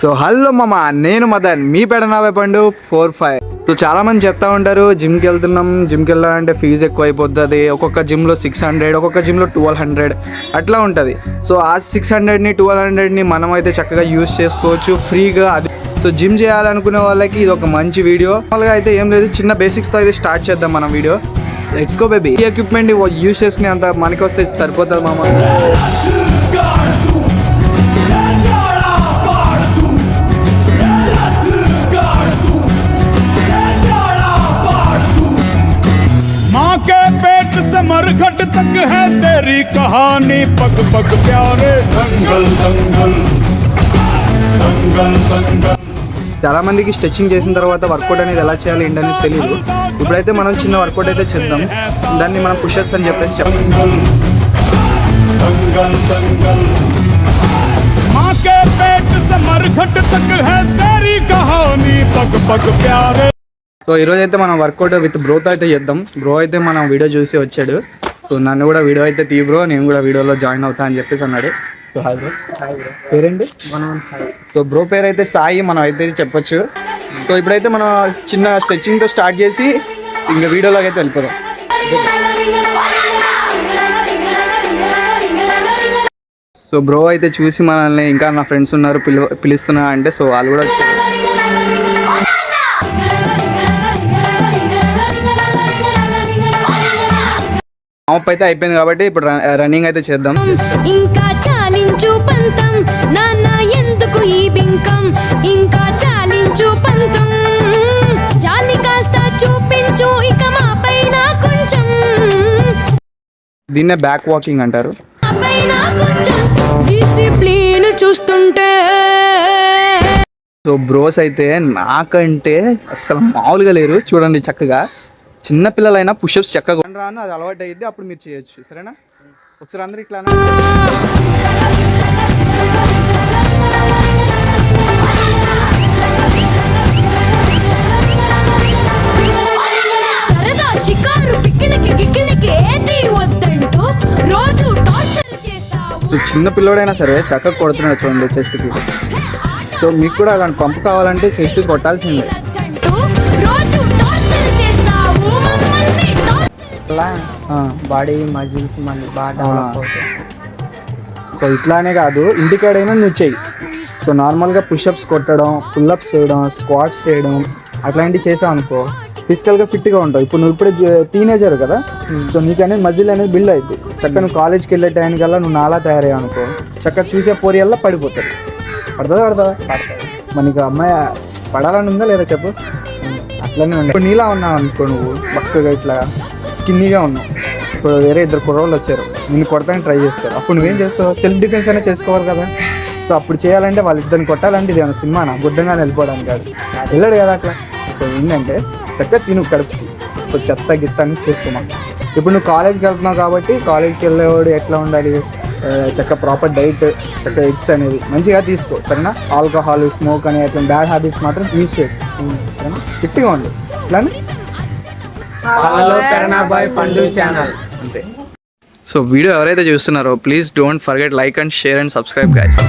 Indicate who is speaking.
Speaker 1: So hello మామ, నేను మదన్, మీ పెడనావే పండు 45. సో చాలా మంది చెప్తా ఉంటారు జిమ్కి వెళ్తున్నాం, జిమ్కి వెళ్ళాలంటే ఫీజు ఎక్కువ అయిపోతుంది. ఒక్కొక్క జిమ్లో 600, ఒక్కొక్క జిమ్లో 1200 అట్లా ఉంటుంది. సో ఆ 600ని 1200ని మనం అయితే చక్కగా యూజ్ చేసుకోవచ్చు ఫ్రీగా. అది సో జిమ్ చేయాలనుకునే వాళ్ళకి ఇది ఒక మంచి వీడియో. మామూలుగా అయితే ఏం లేదు, చిన్న బేసిక్స్తో అయితే స్టార్ట్ చేద్దాం మనం వీడియో. Let's go baby. ఈ ఎక్విప్మెంట్ యూజ్ చేసుకునే అంత మనకి వస్తే సరిపోతుంది మామ.
Speaker 2: मरघट तक है तेरी कहानी, पग पग प्यारे दंगल दंगल दंगल दंगल.
Speaker 1: చాలా మందికి స్ట్రెచింగ్ చేసిన తర్వాత వర్కౌట్ అనేది ఎలా చేయాలి ఏంటనేది తెలియదు. ఇప్పుడైతే మనం చిన్న వర్కౌట్ అయితే చేద్దాం. దాన్ని మనం పుషర్స్ అని చెప్పేసి చెప్పాలి.
Speaker 2: माँ के पेट से मरघट तक है तेरी कहानी, पग पग प्यारे.
Speaker 1: సో ఈరోజు అయితే మనం వర్కౌట్ విత్ బ్రోతో అయితే చేద్దాం. బ్రో అయితే మనం వీడియో చూసి వచ్చాడు. సో నన్ను కూడా వీడియో అయితే తీ బ్రో, నేను కూడా వీడియోలో జాయిన్ అవుతా అని చెప్పేసి అన్నాడు. So hi bro. Hi bro. పేరేంటి? సాయి. సో బ్రో పేరు అయితే సాయి, మనం అయితే చెప్పొచ్చు. సో ఇప్పుడైతే మనం చిన్న స్ట్రెచ్చింగ్తో స్టార్ట్ చేసి ఇంకా వీడియోలోకి అయితే వెళ్ళిపోదాం. సో బ్రో అయితే చూసి మనల్ని, ఇంకా నా ఫ్రెండ్స్ ఉన్నారు పిలుస్తున్నా అంటే, సో వాళ్ళు కూడా వచ్చారు. అయితే అయిపోయింది కాబట్టి ఇప్పుడు రన్నింగ్ అయితే చేద్దాం.
Speaker 3: ఇంకా చాలించు పంతం నాన్న, ఎందుకు ఈ బింకం, ఇంకా చాలించు పంతం, జాలి కాస్త చూపించు ఇక మా పైన కొంచెం.
Speaker 1: దీన్నే బ్యాక్ వాకింగ్ అంటారు.
Speaker 3: పైన కొంచెం డిసిప్లిన్ చూస్తుంటే.
Speaker 1: సో బ్రోస్ అయితే నాకంటే అసలు మామూలుగా లేరు. చూడండి, చక్కగా చిన్న పిల్లలైనా పుషప్స్ చక్కగా రాను, అది అలవాటు అయ్యింది. అప్పుడు మీరు చేయొచ్చు, సరేనా? ఒకసారి అందరూ ఇట్లా సో చిన్న పిల్లోడైనా సరే చక్కగా కొడుతున్నాడు చూడండి చెస్ట్కి. సో మీకు కూడా అలాంటి పంపు కావాలంటే చెస్ట్కి కొట్టాల్సిందే.
Speaker 4: బాడీ మజిల్స్ మళ్ళీ బాగా డెవలప్ అవుతాయి.
Speaker 1: సో ఇట్లానే కాదు, ఇంటికాడైనా నువ్వు చెయ్యి. సో నార్మల్గా పుషప్స్ కొట్టడం, పుల్అప్స్ చేయడం, స్క్వాట్స్ చేయడం అట్లాంటివి చేసావు అనుకో, ఫిజికల్గా ఫిట్గా ఉంటావు. ఇప్పుడు నువ్వు ఇప్పుడే టీనేజర్ కదా, సో నీకు అనేది మజిల్ అనేది బిల్డ్ అవుతుంది. చక్కగా నువ్వు కాలేజ్కి వెళ్ళే టైంకల్లా నువ్వు నాలా తయారయ్యావు అనుకో, చక్కగా చూసే పోరియల్లా పడిపోతుంది. పడుతుందా? మనకి అమ్మాయి పడాలని ఉందా లేదా చెప్పు? అట్లనే ఉండే. ఇప్పుడు నీలా ఉన్నావు అనుకో, నువ్వు బక్కగా ఇట్లా స్కిన్నీగా ఉన్నావు. ఇప్పుడు వేరే ఇద్దరు కుర్రోళ్ళు వచ్చారు, నిన్ను కొడతానికి ట్రై చేస్తారు. అప్పుడు నువ్వేం చేస్తావు? సెల్ఫ్ డిఫెన్స్ అయినా చేసుకోవాలి కదా. సో అప్పుడు చేయాలంటే వాళ్ళిద్దరిని కొట్టాలంటే ఇది ఏమైనా సినిమానా? గుడ్డంగానే వెళ్ళిపోవడానికి కాదు, వెళ్ళాడు కదా అట్లా. సో ఏంటంటే చక్కగా తిను కడుపుకి. సో చెత్త గిత్త అని చేసుకోమా. ఇప్పుడు నువ్వు కాలేజ్కి వెళ్తున్నావు కాబట్టి, కాలేజ్కి వెళ్ళేవాడు ఎట్లా ఉండాలి? చక్కగా ప్రాపర్ డైట్, చక్కగా ఎగ్స్ అనేది మంచిగా తీసుకో, సరేనా? ఆల్కహాల్, స్మోక్ అనే అట్లా బ్యాడ్ హ్యాబిట్స్ మాత్రం యూజ్ చేయదు, సరేనా? ఫిట్గా ఉండు. ఇట్లానే
Speaker 4: పండు ఛానల్
Speaker 1: అంతే. సో వీడియో ఎవరైతే చూస్తున్నారో please don't forget like and share and subscribe guys.